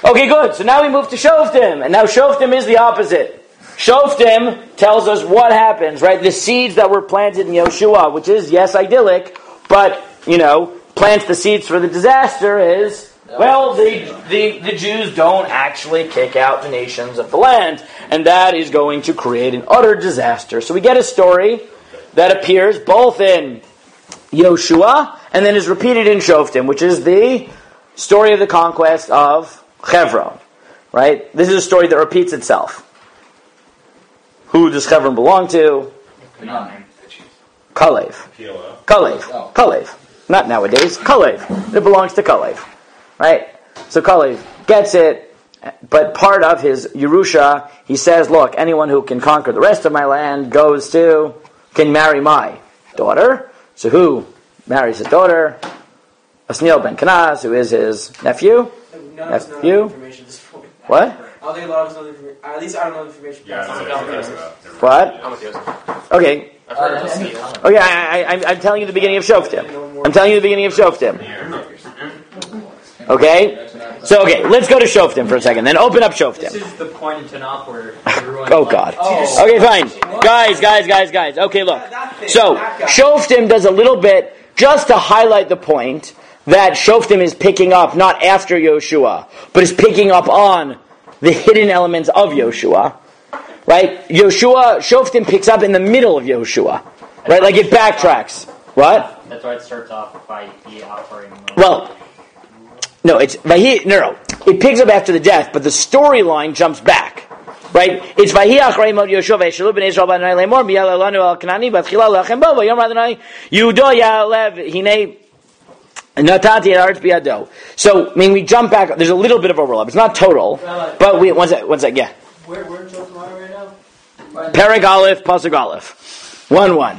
Okay, good. So now we move to Shoftim. And now Shoftim is the opposite. Shoftim tells us what happens, right? The seeds that were planted in Yoshua, which is, yes, idyllic, but, plants the seeds for the disaster is, well, the Jews don't actually kick out the nations of the land. And that is going to create an utter disaster. So we get a story that appears both in Yoshua and then is repeated in Shoftim, which is the story of the conquest of Hebron, right? This is a story that repeats itself. Who does Hebron belong to? Kalev. Kalev. Not nowadays. Kalev. It belongs to Kalev, right? So Kalev gets it, but part of his Yerusha, he says, look, anyone who can conquer the rest of my land can marry my daughter. So who marries his daughter? Asniel ben Kenaz, who is his nephew. What? At least I don't know the information. What? Okay. Okay, I'm telling you the beginning of Shoftim. Okay? So, let's go to Shoftim for a second. Then open up Shoftim. This is the point in Tanakh where everyone... Oh, God. Okay, fine. Guys. Okay, look. So, Shoftim does a little bit just to highlight the point that Shoftim is picking up not after Yoshua, but is picking up on the hidden elements of Yoshua. Right? Shoftim picks up in the middle of Yoshua. Right? Like it backtracks. What? That's why it starts off by offering. Well, no, it's no. It picks up after the death, but the storyline jumps back. Right? It's Vahi Achrei Mot Yoshua Ve'Shalu B'nei Yisrael B'Adonai Lemor B'Yal Elanu El Kanani B'Tchila Lechem Bo V'Yom Adonai Yehudo Ya'alev Hinei Natati Eretz B'Yado. So, we jump back. There's a little bit of overlap. It's not total, but one sec, yeah. Where in Shoftim are we right now? Perek Aleph, Pasuk Aleph. 1-1.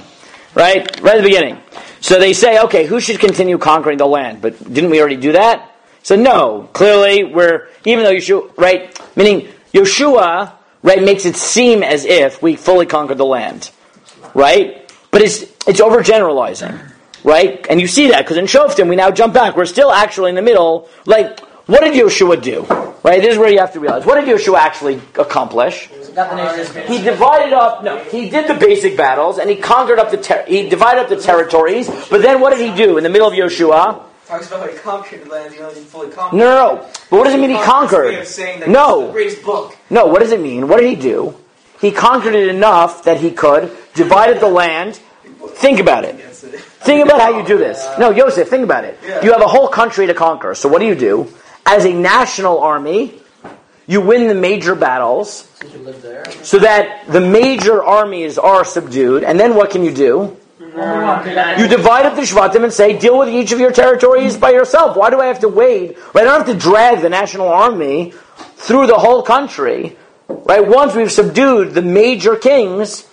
Right at the beginning. So they say, okay, who should continue conquering the land? But didn't we already do that? So no, clearly even though Yeshua, right, meaning Yeshua, right, makes it seem as if we fully conquered the land. Right? But it's overgeneralizing. Right? And you see that, because in Shoftim we now jump back. We're still actually in the middle. Like, what did Yeshua do? Right? This is where you have to realize. What did Yeshua actually accomplish? He divided up. No, he did the basic battles and he conquered up he divided up the territories. But then what did he do in the middle of Yoshua? Talks about how he conquered the land. He didn't fully conquer. No. But what does it mean he conquered? No. The greatest book. No. What does it mean? What did he do? He conquered it enough that he could divided the land. Think about it. Think about how you do this. No, Yosef, think about it. You have a whole country to conquer. So what do? As a national army, you win the major battles so that the major armies are subdued. And then what can you do? You divide up the Shvatim and say, deal with each of your territories by yourself. Why do I have to wait? Right? I don't have to drag the national army through the whole country. Right? Once we've subdued the major kings,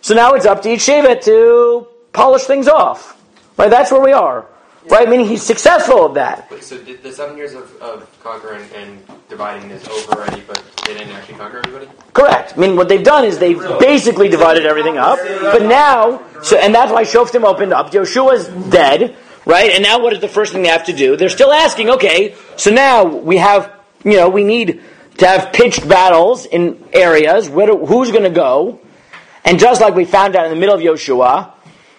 so now it's up to each Shevet to polish things off. Right? That's where we are. Right? Meaning he's successful at that. Wait, so the 7 years of conquering and dividing is over already, but they didn't actually conquer everybody? Correct. What they've done is they've basically divided everything up. But now, and that's why Shoftim opened up. Yoshua's dead, right? And now what is the first thing they have to do? They're still asking, okay, so now we have, we need to have pitched battles in areas. Who's going to go? And just like we found out in the middle of Yoshua,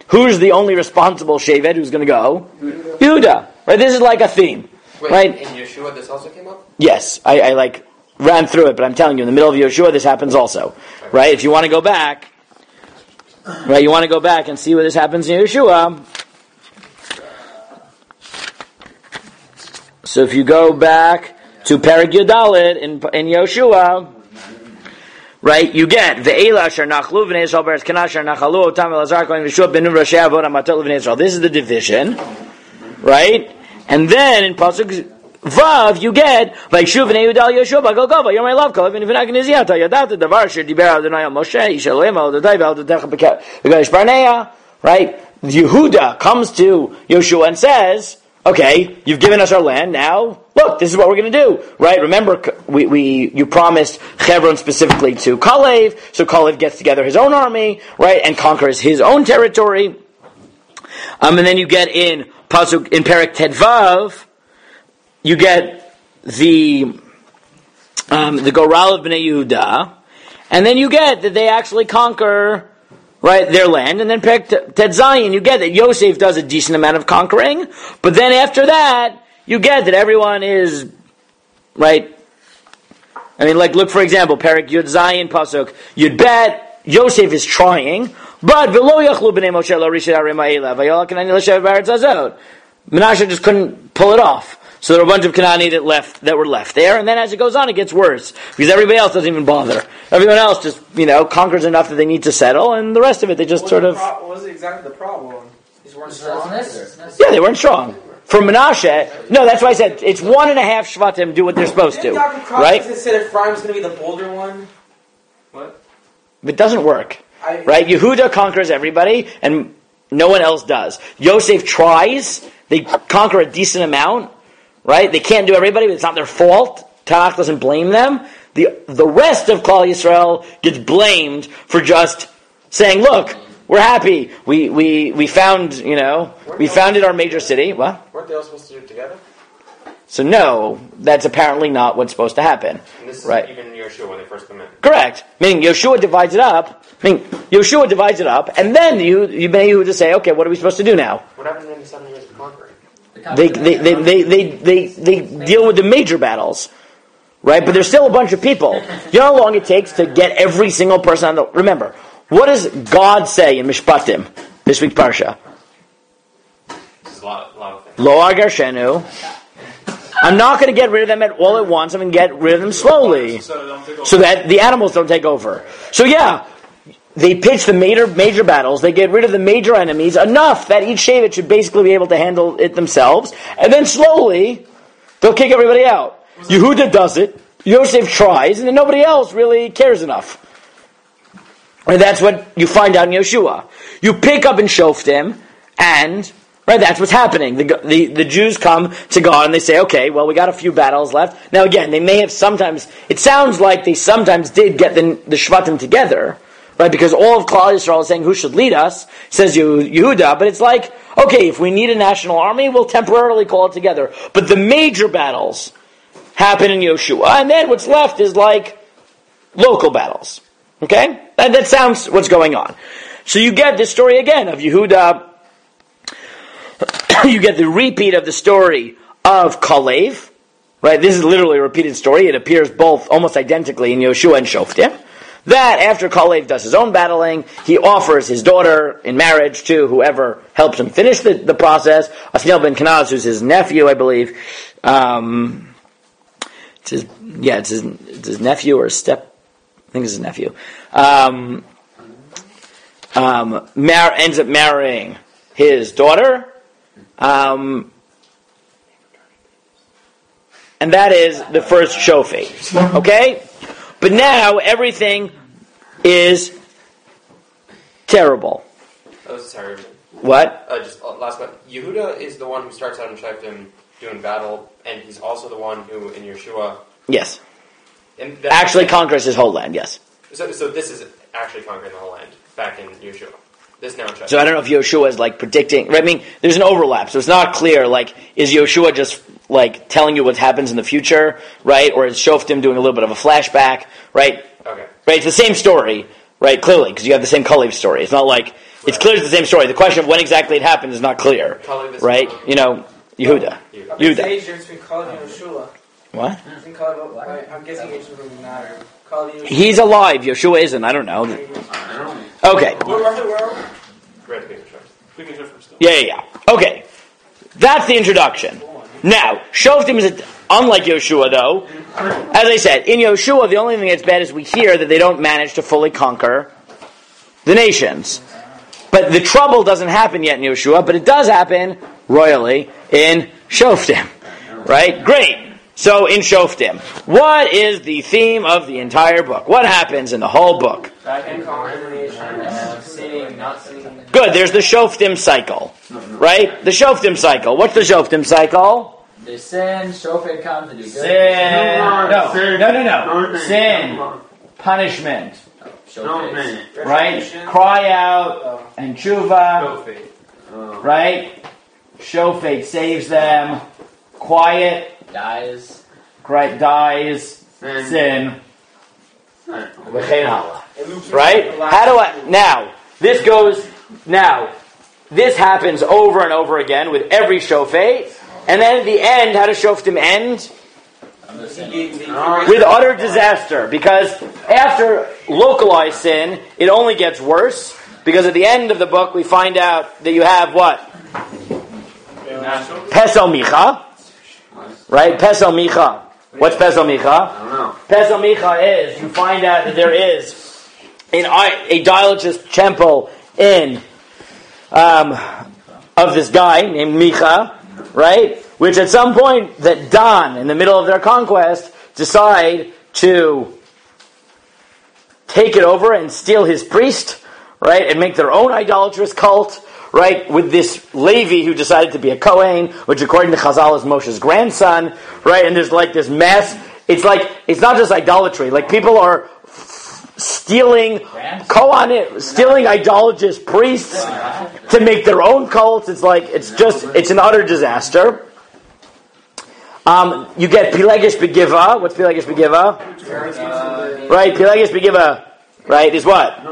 who's the only responsible Shevet who's going to go? Yehuda. Right? This is like a theme. Wait, right? In Yeshua this also came up? Yes. I ran through it, but I'm telling you, in the middle of Yoshua this happens also. Right? If you want to go back, right, you want to go back and see where this happens in Yoshua. So if you go back to Perek Yudalit in Yoshua, right, you get Ve'ela Asher Nachlu V'nei Yisrael Beretz Kanaan Asher Nachalu Otam Elazar Kohen V'Yeshua Benu Rashi Avot Amatot V'nei Yisrael. This is the division, right? And then in Pasuk Vav you get V'Yeshuv V'nei Yehuda Al Yeshua B'Gol Gova Yom Elav Kol V'nei V'nei Gniziyah Ta Yadat Davar Asher Diber Adonai Al Moshe Yishal Eloheim Al Adonai V'Al Adotecha B'Kadosh Barnea. Right? Yehuda comes to Yoshua and says, okay, you've given us our land, now, look, this is what we're going to do. Right? Remember, you promised Hebron specifically to Kalev, so Kalev gets together his own army, right, and conquers his own territory. And then you get in Perek Tedvav, you get the the Goral of Bnei Yehuda, and then you get that they actually conquer, right, their land, and then Tet Zayin, you get that Yosef does a decent amount of conquering, but then after that, you get that everyone is, right, I mean, like, look, for example, Perek Yud Zayin Pasuk, Yud Bet, Yosef is trying, but V'lo Yachlu B'nei Moshe Lo Rishit Arei Ma'ila, V'yolak Kanani L'Shev B'Aretz Hazot. Menashe just couldn't pull it off. So there were a bunch of Canaani that were left there, and then as it goes on, it gets worse. Because everybody else doesn't even bother. Everyone else just, conquers enough that they need to settle, and the rest of it, they just What was exactly the problem? These weren't strong? Yeah, they weren't strong. For Menashe, no, that's why I said, it's 1.5 Shvatim do what they're supposed to. Right? Didn't said Ephraim's going to be the bolder one? What? It doesn't work. Right? Yehuda conquers everybody, and no one else does. Yosef tries, they conquer a decent amount, right? They can't do everybody, but it's not their fault. Tanakh doesn't blame them. The rest of Klal Yisrael gets blamed for just saying, look, we're happy. We found, we founded our major city. What? Weren't they all supposed to do it together? So no, that's apparently not what's supposed to happen. And this is right? Even Yeshua when they first come in. Correct. Meaning Yeshua divides it up. And then you Yehuda say, okay, what are we supposed to do now? What happened in the 7 years of conquering? They deal with the major battles, right? But there's still a bunch of people. You know how long it takes to get every single person on the... Remember, what does God say in Mishpatim, this week's Parsha? This is a lot of things. Lo agarshenu. I'm not going to get rid of them all at once. I'm going to get rid of them slowly, so that the animals don't take over. So yeah, they pitch the major battles. They get rid of the major enemies enough that each Shevet should basically be able to handle it themselves, and then slowly they'll kick everybody out. Yehuda does it. Yosef tries, and then nobody else really cares enough. And that's what you find out in Yeshua. You pick up in Shoftim, and right, that's what's happening. The Jews come to God and they say, okay, well, we got a few battles left. Now again, they may have sometimes, it sounds like they sometimes did get the Shvatim together, right? Because all of Klal Yisrael is saying, who should lead us? Says Yehuda, but it's like, okay, if we need a national army, we'll temporarily call it together. But the major battles happen in Yeshua, and then what's left is like local battles. Okay? And that sounds what's going on. So you get this story again of Yehuda. You get the repeat of the story of Kalev, right? This is literally a repeated story. It appears both almost identically in Yoshua and Shoftim. That after Kalev does his own battling, he offers his daughter in marriage to whoever helps him finish the process. Asniel ben Kenaz, who's his nephew, I believe. It's his nephew or his I think it's his nephew. Ends up marrying his daughter. And that is the first shofet. Okay? But now everything is terrible. That was terrible. What? Just last one. Yehuda is the one who starts out in Shoftim doing battle, and he's also the one who, in Yeshua... Yes. Actually conquers his whole land, yes. So this is actually conquering the whole land, back in Yeshua. This now in Shoftim. So I don't know if Yeshua is like predicting... I mean, there's an overlap, so it's not clear, like, is Yeshua just like telling you what happens in the future, right? Or is Shoftim doing a little bit of a flashback, right? Okay. Right, it's the same story, right, clearly, because you have the same Kalev story. It's not like... It's clear it's the same story. The question of when exactly it happened is not clear, right? Yehuda. Yehuda. The age difference between Kalev and Yeshua. What? I'm guessing age doesn't matter. He's alive. Yeshua isn't. I don't know. Okay. Yeah. Okay. That's the introduction. Now, Shoftim is unlike Yeshua, though. As I said, in Yeshua, the only thing that's bad is we hear that they don't manage to fully conquer the nations. But the trouble doesn't happen yet in Yeshua, but it does happen royally in Shoftim. Right? Great. So in Shoftim, what is the theme of the entire book? What happens in the whole book? Sinning, not sinning. Good, there's the Shoftim cycle. Right? The Shoftim cycle. What's the Shoftim cycle? They sin, Shofet comes and do good. Sin. No. Sin. Punishment. Right? Cry out and tshuva. Right? Shofet saves them. Quiet. Dies. Right? Dies. sin. Right? How do I now? This happens over and over again with every shofet, and then at the end, how does Shoftim end? With utter disaster, because after localized sin, it only gets worse. Because at the end of the book, we find out that you have what? Pesel Micha, right? Pesel Micha. What's Pesel Micha? I don't know. Pesel Micha is, you find out that there is an idolatrous temple in of this guy named Micha, right? Which at some point that Dan, in the middle of their conquest, decide to take it over and steal his priest, right? And make their own idolatrous cult, right? With this Levi who decided to be a Kohen, which according to Chazal is Moshe's grandson, right? And there's like this mass, it's not just idolatry, like people are stealing idolatrous priests to make their own cults. It's an utter disaster. You get Pilegesh Begiva. What's Pilegesh Begiva? Right, Pilegesh Begiva, right, is what?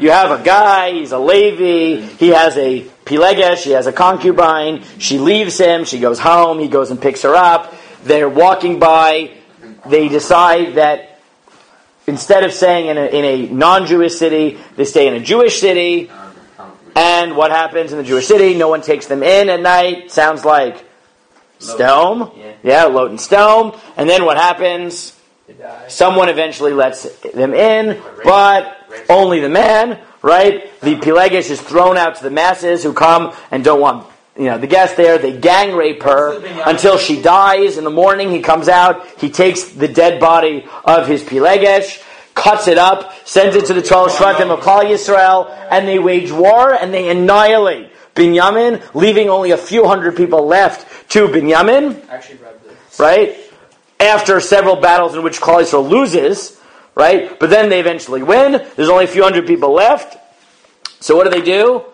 You have a guy, he's a Levi, he has a Pilegesh, he has a concubine, she leaves him, she goes home, he goes and picks her up, they're walking by, they decide that instead of staying in a non-Jewish city, they stay in a Jewish city, and what happens in the Jewish city? No one takes them in at night, sounds like Stone, Lot and Stone, and then what happens? Someone eventually lets them in, but only the man, right? The Pilegesh is thrown out to the masses who come and don't want, the guests there. They gang rape her until she dies. In the morning, he comes out, he takes the dead body of his Pilegesh, cuts it up, sends it to the 12 Shvatim of Klal Yisrael, and they wage war and they annihilate Binyamin, leaving only a few hundred people left to Binyamin, right? After several battles in which Klal Yisrael loses, right? But then they eventually win. There's only a few hundred people left. So what do?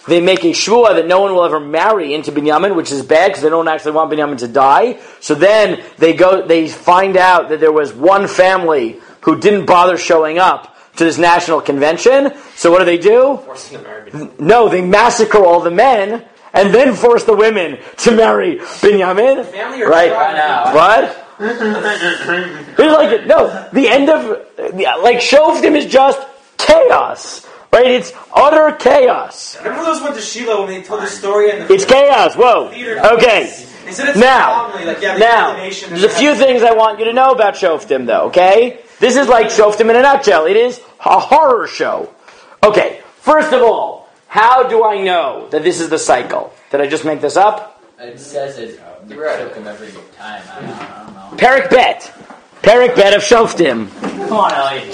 They make a shvuah that no one will ever marry into Binyamin, which is bad because they don't actually want Binyamin to die. So then they find out that there was one family who didn't bother showing up to this national convention. So what do? No, they massacre all the men and then force the women to marry Binyamin. Right? What? The end of Shoftim is just chaos. Right? It's utter chaos. Remember those went to Shiloh when they told the story? It's chaos. Whoa. Okay. Now, there's a few things I want you to know about Shoftim, though. Okay? This is like Shoftim in a nutshell. It is a horror show. Okay. First of all, how do I know that this is the cycle? Did I just make this up? It says it. Shoftim every time. I don't know. Perek Bet of Shoftim. Come on, Ellie.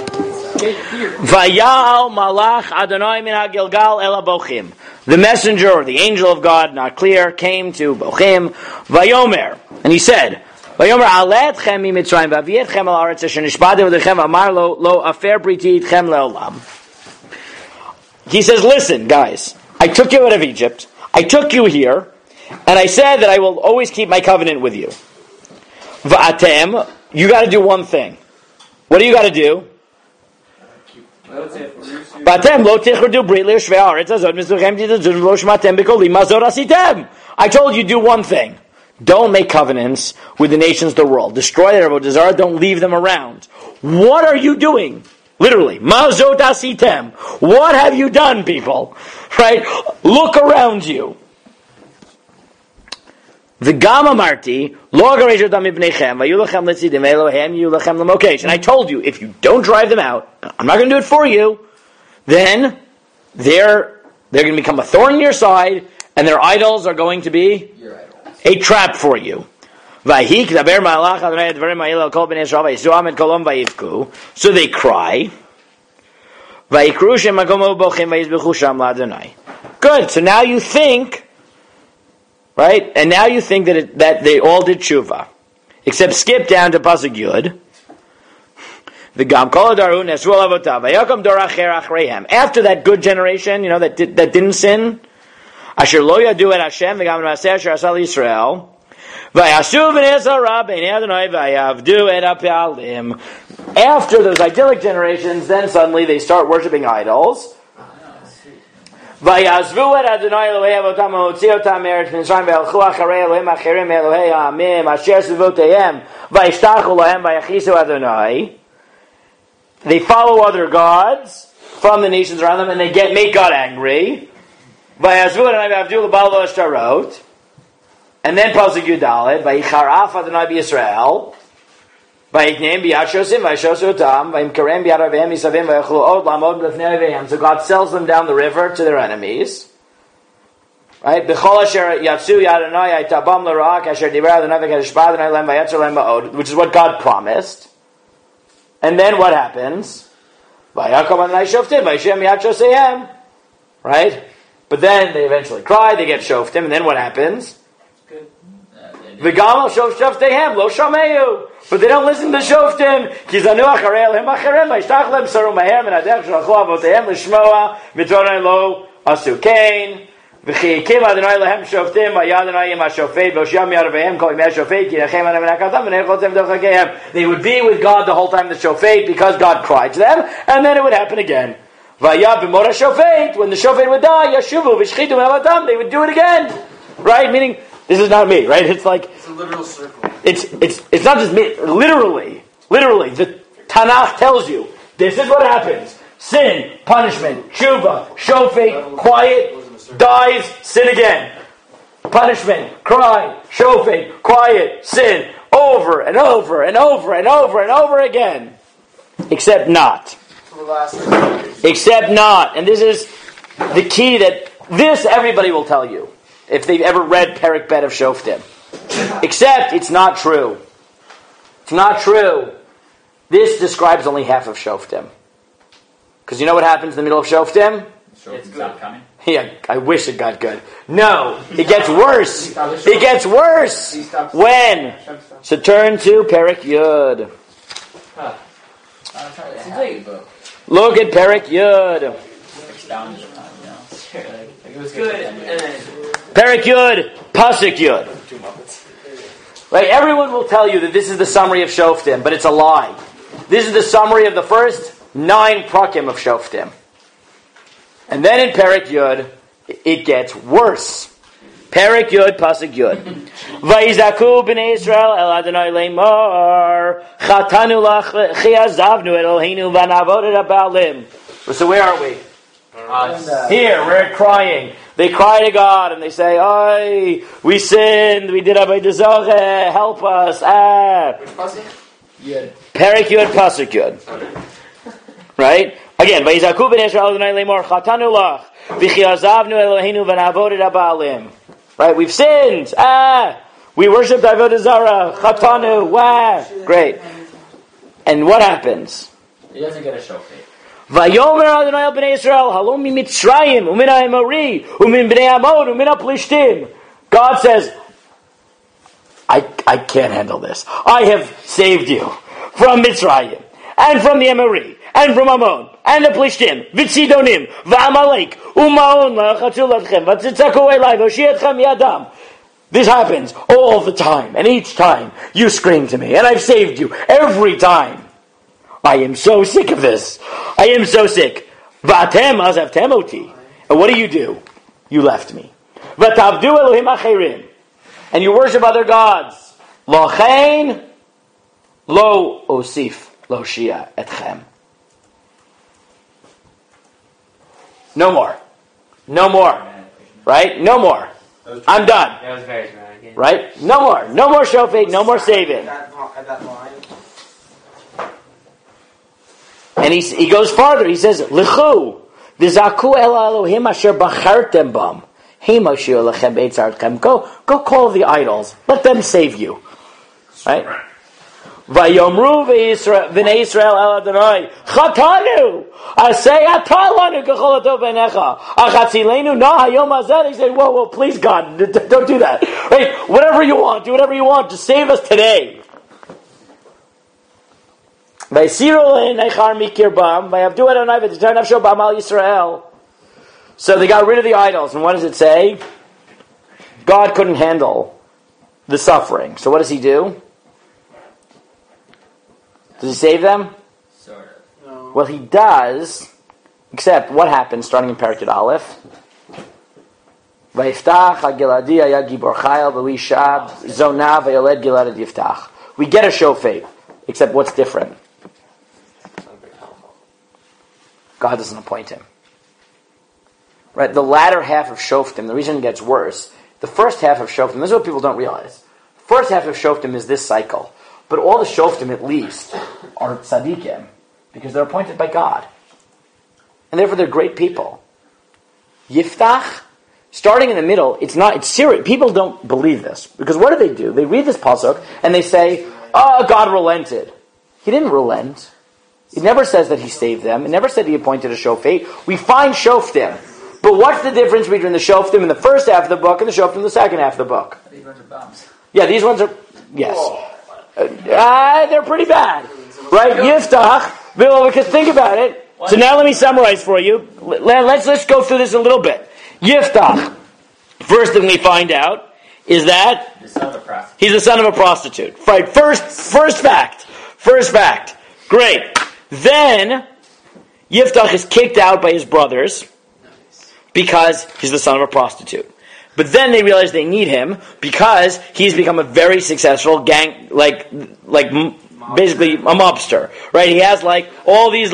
Vayal malach Adonai min ha-Gilgal el ha-Bochim. The messenger, or the angel of God, not clear, came to Bochim. Vayomer, and he said, Vayomer aleh etchem mi Mitzrayim v'avi etchem al haaretz asher nishbatem v'lechem amar lo afer briti itchem leolam. He says, listen, guys, I took you out of Egypt, I took you here, and I said that I will always keep my covenant with you. Va'atem, you got to do one thing. What do you got to do? I told you do one thing. Don't make covenants with the nations of the world. Destroy their avodah. Don't leave them around. What are you doing? Literally, mazot asitem. What have you done, people? Right? Look around you. V'gam amarti lo garesh odam mibnechem vayulachem letzidim Elohem yulachem lamokesh. And I told you, if you don't drive them out, I'm not going to do it for you. Then they're going to become a thorn in your side, and their idols are going to be a trap for you. So they cry. Good. So now you think. Right? And now you think that they all did tshuva. Except skip down to Pasuk Yud. After that good generation, that didn't sin. Asher lo yadu et Hashem v'gam ma'aseh asher asa l'Yisrael. After those idyllic generations, then suddenly they start worshiping idols. ויעזבו את אדוני אלוהי אבותם והוציאו אותם מארץ מצרים והלכו אחרי אלוהים אחרים מאלוהי העמים אשר סביבותיהם וישתחו להם ויכעיסו אדוני. They follow other gods from the nations around them and they make God angry. ויעזבו אדוני ועבדו לבעל ולאשתרות. And then pasuk Yudalet ויחרף אדוני בישראל. ויקנם ביד שושים וישוסו אותם וימכרם ביד אויביהם מסביב ויוכלו עוד לעמוד לפני אויביהם. So God sells them down the river to their enemies. Right? בכל אשר יצאו יד אדוני הייתה בם לרעה כאשר דיבר אדוני וכשבע אדוני להם ויצר להם מאוד, which is what God promised. And then what happens? ויקום אדוני שופטים וישם מיד שוסיהם. Right? But then they eventually cry, they get shoftim, and then what happens? וגם שופטיהם לא שומעו. But they don't listen to Shoftim. כי זנו אחרי אלוהים אחרים, וישתח להם סרו מהר מן הדרך שלחו אבותיהם לשמוע, ותורה לא עשו כן. וכי הקים אדוני להם שופטים, והיה אדוני עם השופט, והושיע מערביהם כל ימי השופט, כי ינחם עליהם ונקתם, ונאכלתם דרכיהם. They would be with God the whole time the shofet, because God cried to them, and then it would happen again. והיה במוראס shofet, when the shofet would die, ישובו ושחיתו מעבודם, they would do it again. Right? Meaning, this is not me, right? It's like... It's a literal circle. It's not just me. Literally, the Tanakh tells you this is what happens: sin, punishment, tshuva, shofet, quiet, dies, sin again, punishment, cry, shofet, quiet, sin, over and over and over and over and over again, except not. Except not, and this is the key that this everybody will tell you if they've ever read Perek Bet of Shoftim. Except it's not true. It's not true. This describes only half of Shoftim. Because you know what happens in the middle of Shoftim? It's not coming. Yeah, I wish it got good. No, it gets worse. It gets worse. When? So turn to Perek Yud. Look at Perek Yud. It was good. Perek Yud, Pasuk Yud. Right, everyone will tell you that this is the summary of Shoftim, but it's a lie. This is the summary of the first 9 prakim of Shoftim. And then in Perek Yud, it gets worse. Perek Yud, Pasuk Yud. Vayizaku b'nei Yisrael el Adonai leimor chatanu lach chiazavnu Eloheinu v'navod et ha'baalim. So where are we? Here, we're crying. They cry to God and they say, "Oi, we sinned. We did avodah zarah. Help us!" Perek Yud, Pasuk Yud. Right? Again, Vayizaku b'nei Yisrael Adonai leimor chatanu lach v'chiazavnu Eloheinu v'navod et ha'baalim. Right? We've sinned. We worshipped avodah zarah. Chatanu. Great. And what happens? He doesn't get a shofet. Vayomer Adonai el bnei Yisrael halom mitzrayim umin ha'emori umin bnei Ammon umin ha'plishtim. God says, I can't handle this. I have saved you from Mitzrayim and from the Emori and from Ammon and the Plishtim v'tzidonim v'amalek u'maon la'achatzu latchem v'tzitzaku elai v'oshietchem yadam. This happens all the time, and each time you scream to me, and I've saved you every time. I am so sick of this. I am so sick. V'atem azavtem oti. And what do? You left me. V'tavdu Elohim acherim. And you worship other gods. Lochein lo osif lo shia etchem. No more. No more. Right? No more. I'm done. That was very dramatic. Right? No more. No more shofet. No more saving. At that line. And he goes farther. He says, "Lichu v'zaku el Elohim asher bachartem bam himashir lechem beitzartchem." Go call the idols. Let them save you. Right? Vayomru v'nei Yisrael el Adonai chatanu asay atalanu kechol atov b'necha achatzilenu na hayom hazeh. He said, "Whoa, please God, don't do that. Right? Whatever you want, do whatever you want. Just save us today." So they got rid of the idols. And what does it say? God couldn't handle the suffering. So what does he do? Does he save them? Sort of. No. Well, he does, except what happens starting in Parakut Aleph? Vayiftach ha-Giladi haya gibor chayil v'lishab zonah v'yoled Gilad yiftach. We get a shofet, except what's different? God doesn't appoint him. Right? The latter half of Shoftim, the reason it gets worse, the first half of Shoftim, this is what people don't realize. The first half of Shoftim is this cycle. But all the Shoftim, at least, are tzaddikim, because they're appointed by God. And therefore they're great people. Yiftach, starting in the middle, it's serious. People don't believe this. Because what do? They read this pasuk, and they say, oh, God relented. He didn't relent. It never says that he saved them. It never said he appointed a shofet. We find Shoftim. But what's the difference between the Shoftim in the first half of the book and the Shoftim in the second half of the book? These ones are bums. Yeah, these ones are, yes. They're pretty bad. Right? Yiftach, because think about it. So now let me summarize for you. Let's go through this a little bit. Yiftach. First thing we find out is that he's the son of a prostitute. Right? First fact. Great. Then Yiftach is kicked out by his brothers because he's the son of a prostitute. But then they realize they need him because he's become a very successful gang, basically a mobster, right? He has all these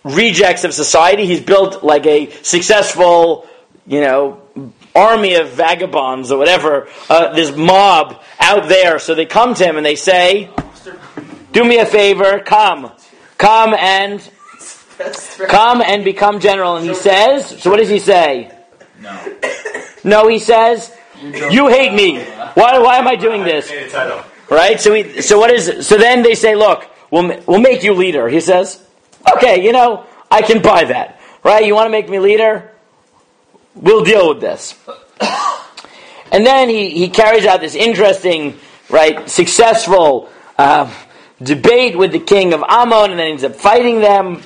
rejects of society. He's built a successful, army of vagabonds or whatever. This mob out there. So they come to him and they say, "Do me a favor, come and become general." And he says, so what does he say? No, he says, "You hate me. Why am I doing this?" Right? So then they say, "Look, we'll make you leader." He says, "Okay, I can buy that. Right? You want to make me leader? We'll deal with this." And then he carries out this interesting, successful debate with the king of Ammon, and then ends up fighting them.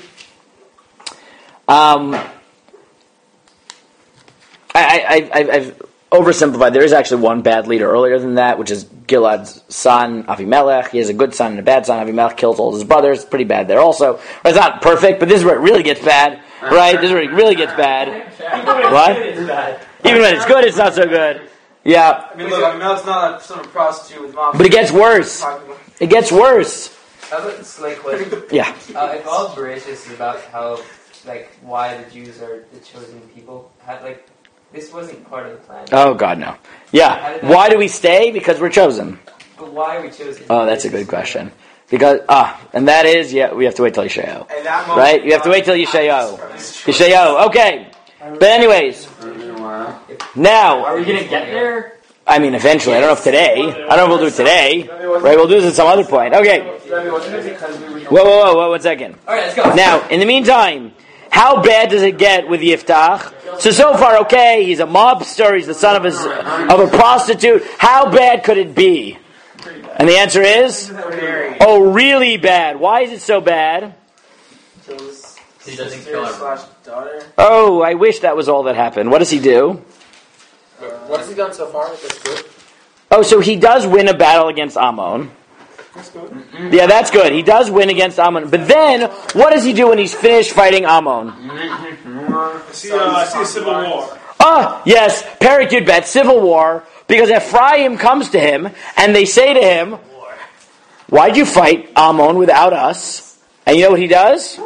I've oversimplified. There is actually one bad leader earlier than that, which is Gilad's son, Avimelech. He has a good son and a bad son. Avimelech kills all his brothers. Pretty bad there also. It's not perfect, but this is where it really gets bad. Right? This is where it really gets bad. What? Even when it's good, it's not so good. Yeah. I mean, look, Avimelech's not a son of a prostitute with mom. But it gets worse. It gets worse. How about the slave question? Yeah. If all Bereshit is about how, why the Jews are the chosen people, this wasn't part of the plan. Oh, God, no. Yeah. Why do we stay? Because we're chosen. But why are we chosen? Oh, that's a good question. Because, and that is, we have to wait till Yeshayahu. Right? You have to wait till Yeshayahu. Okay. But anyways. Now. Are we going to get there? I mean, eventually. I don't know if today. I don't know if we'll do it today. Right? We'll do this at some other point. Okay. Whoa, 1 second. All right, let's go. Now, in the meantime, how bad does it get with Yiftach? So far, okay, he's a mobster, he's the son of a prostitute. How bad could it be? And the answer is, really bad. Why is it so bad? He doesn't kill her daughter. Oh, I wish that was all that happened. What does he do? What has he done so far? That's good. Oh, so he does win a battle against Ammon. That's good. Yeah, that's good. He does win against Ammon. But then, what does he do when he's finished fighting Ammon? I see a civil war. Yes, Perek Yud Bet, civil war, because Ephraim comes to him, and they say to him, "Why'd you fight Ammon without us?" And you know what he does?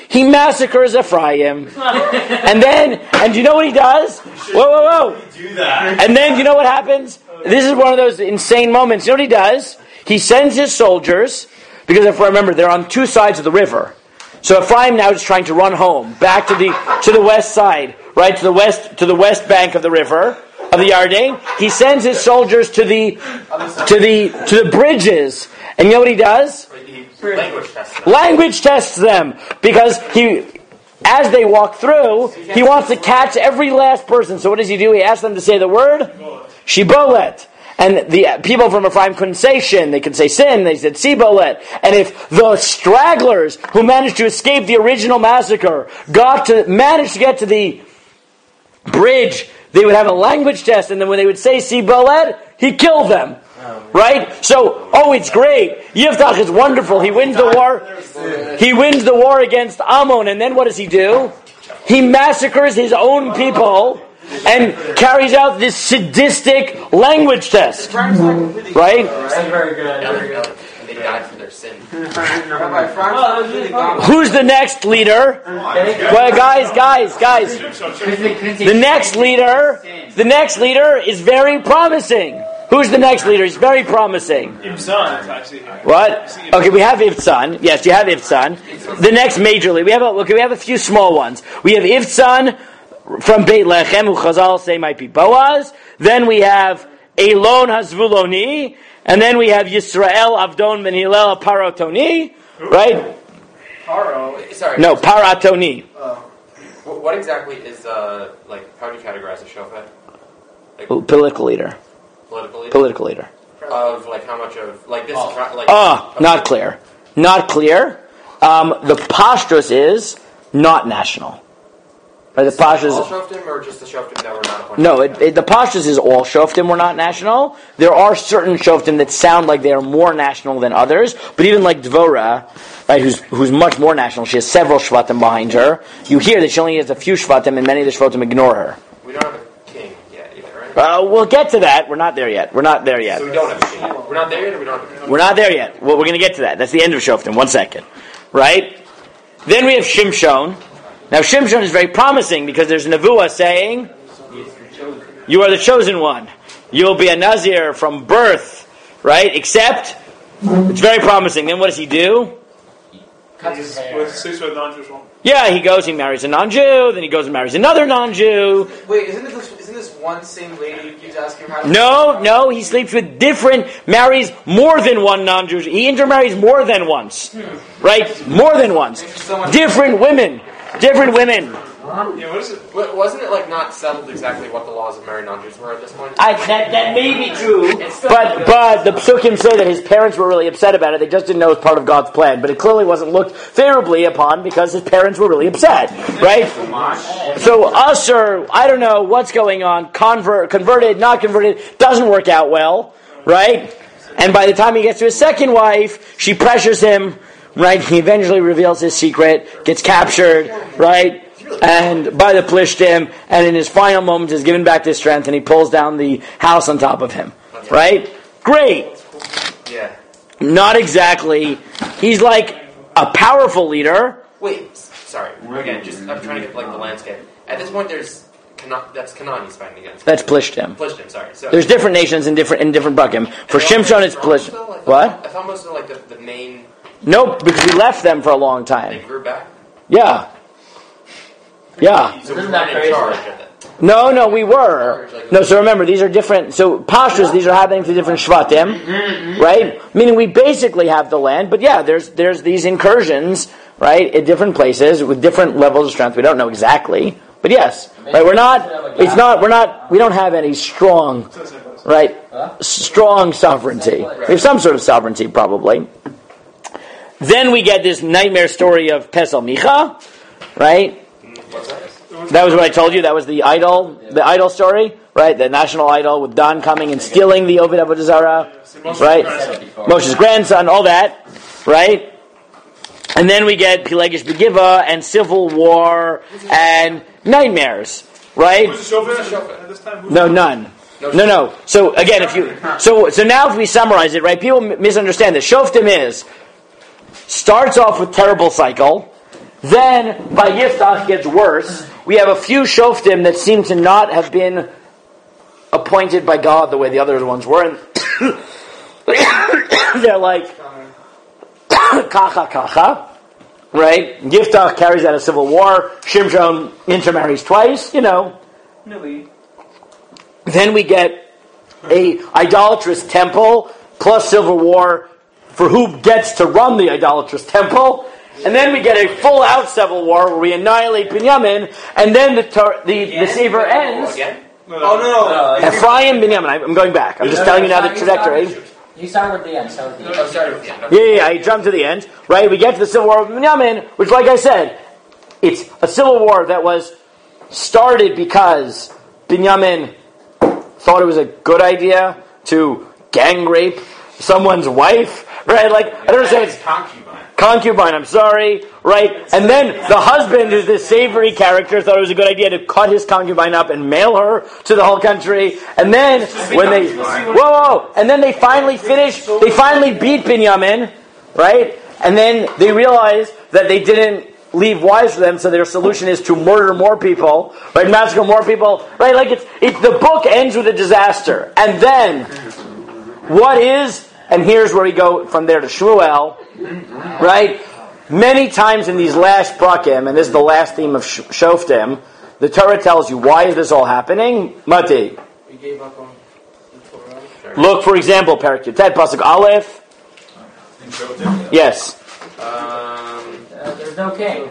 He massacres Ephraim. And you know what he does? Whoa. Do that. And then, you know what happens? This is one of those insane moments. You know what he does? He sends his soldiers, because if I remember, they're on two sides of the river. So Ephraim now is trying to run home, back to the west side, right, to the west bank of the river, of the Yarden. He sends his soldiers to the bridges. And you know what he does? Language tests them. Because as they walk through, he wants to catch every last person. So what does he do? He asks them to say the word Shibolet. And the people from Ephraim couldn't say shin. They could say sin. They said sibolet. And if the stragglers who managed to escape the original massacre managed to get to the bridge they would have a language test, and then when they would say Siboled, he killed them. Right? So, it's great. Yiftach is wonderful. He wins the war. He wins the war against Ammon, and then what does he do? He massacres his own people and carries out this sadistic language test. Right? That's very good. They died for their sin. Who's the next leader? Well, guys. The next leader is very promising. Who's the next leader? He's very promising. Ibzan. What? Okay, we have Ibzan. Yes, you have Ibzan. The next major leader. We have a few small ones. We have Ibzan from Beit Lechem, who Chazal say might be Boaz. Then we have Elon Hazvuloni, and then we have Yisrael Avdon Ben Hillel Parotoni. Right? Sorry. No, Paratoni. What exactly is how do you categorize a shofet? Political leader. Political leader. Of how much of this is not clear. Not clear. The pashtus is not national. Right, the pashtus all shoftim or just the shoftim that were not appointed? No, the pashtus is all shoftim were not national. There are certain shoftim that sound like they are more national than others, but even like Dvorah, right, who's much more national, she has several shvatim behind her. You hear that she only has a few shvatim, and many of the shvatim ignore her. We don't have a king yet either, right? We'll get to that. We're not there yet. So we don't have a king. We're not there yet, or we don't have a king? We're not there yet. Well, we're going to get to that. That's the end of shoftim. 1 second. Right? Then we have Shimshon. Now Shimshon is very promising because there's a nevuah saying, you are the chosen one. You'll be a Nazir from birth. Right? Except, it's very promising. Then what does he do? Yeah, he goes, he marries a non-Jew, then he goes and marries another non-Jew. Wait, isn't this one same lady who keeps asking how to... No, he sleeps with marries more than one non-Jew. He intermarries more than once. Right? More than once. Different women. Yeah, what is it? Wasn't it not settled exactly what the laws of married non-Jews were at this point? That may be true, but the Psukim say that his parents were really upset about it. They just didn't know it was part of God's plan. But it clearly wasn't looked favorably upon because his parents were really upset, right? So Usher, I don't know what's going on. Converted, not converted, doesn't work out well, right? And by the time he gets to his second wife, she pressures him. Right, he eventually reveals his secret, gets captured, right, and by the Plishtim, and in his final moments is given back his strength, and he pulls down the house on top of him, right? Great. Yeah. Not exactly. He's like a powerful leader. Wait, sorry. Again, I'm trying to get the landscape. At this point, that's Canaan he's fighting against. That's Plishtim. Sorry. So there's different nations in different buckim. For Shimshon, it's Plishtim. What? I thought most of the main. Nope, because we left them for a long time. They grew back? Yeah. So we weren't in charge of it. No, we were. No, so remember, these are different. So pashtus, these are happening to different shvatim, right? Meaning we basically have the land, but yeah, there's these incursions, right, at different places with different levels of strength. We don't know exactly, but yes, right. We don't have any strong, right, strong sovereignty. We have some sort of sovereignty, probably. Then we get this nightmare story of Pesel Micha, right? That was what I told you. That was the idol story, right? The national idol with Dan coming and stealing the Ovid Avodah Zarah, right? Moshe's grandson, all that, right? And then we get Pilegish Begiva and civil war and nightmares, right? No, none. No. So again, so now if we summarize it, right? People misunderstand that Shoftim starts off with terrible cycle. Then, by Yiftach gets worse. We have a few Shoftim that seem to not have been appointed by God the way the other ones were. And they're like, kacha, right? Yiftach carries out a civil war. Shimshon intermarries twice, Then we get a idolatrous temple plus civil war for who gets to run the idolatrous temple. And then we get a full-out civil war where we annihilate Binyamin, and then the Sefer ends. Oh no! Ephraim, Binyamin. I'm going back. I'm just telling you now the trajectory. You start with the end. Start with the end. Yeah. I jumped to the end. Right. We get to the civil war of Binyamin, which, like I said, it's a civil war that was started because Binyamin thought it was a good idea to gang rape someone's wife, right? Like, I don't understand. It's concubine, I'm sorry, right? And then the husband, who's this savory character, thought it was a good idea to cut his concubine up and mail her to the whole country. And then when they, and then they finally beat Binyamin, right? And then they realized that they didn't leave wives for them, so their solution is to murder more people, right? Massacre more people, right? Like it's the book ends with a disaster, and then what is? And here's where we go from there to Shmuel, right? Many times in these last prakim, and this is the last theme of Shoftim, the Torah tells you why is this all happening. Mati, We gave up on the Torah. look for example, Parak Yutet Pasuk Aleph. In Shoftim? Yes. There's no king.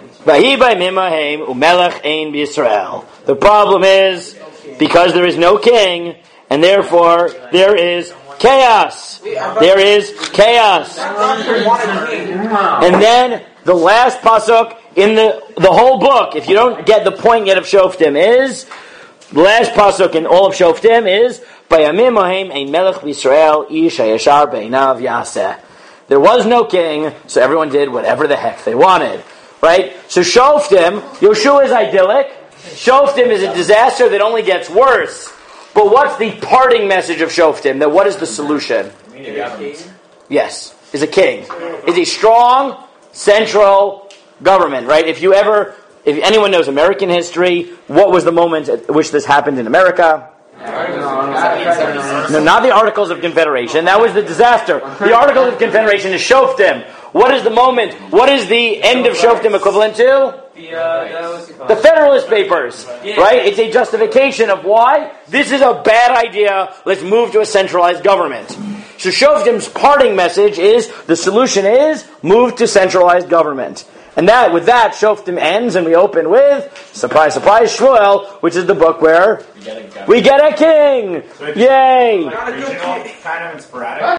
The problem is because there is no king, and therefore there is chaos. There is chaos. And then the last pasuk in the whole book, if you don't get the point yet of Shoftim, is the last pasuk in all of Shoftim is Bayamim Mohem ein melech b'Yisrael ish hayashar beinav yaseh. There was no king, so everyone did whatever the heck they wanted. Right? So Shoftim, Yoshua is idyllic. Shoftim is a disaster that only gets worse. But what's the parting message of Shoftim? That what is the solution? Yes, is a king. Is a strong, central government, right? If anyone knows American history, what was the moment at which this happened in America? No, not the Articles of Confederation. That was the disaster. The Articles of Confederation is Shoftim. What is the moment? What is the end of Shoftim equivalent to? The Federalist Papers. Right? It's a justification of why this is a bad idea. Let's move to a centralized government. So Shoftim's parting message is, the solution is, move to centralized government. And with that, Shoftim ends, and we open with, surprise, surprise, Shmuel, which is the book where we get a king! Yay! Kind of sporadic.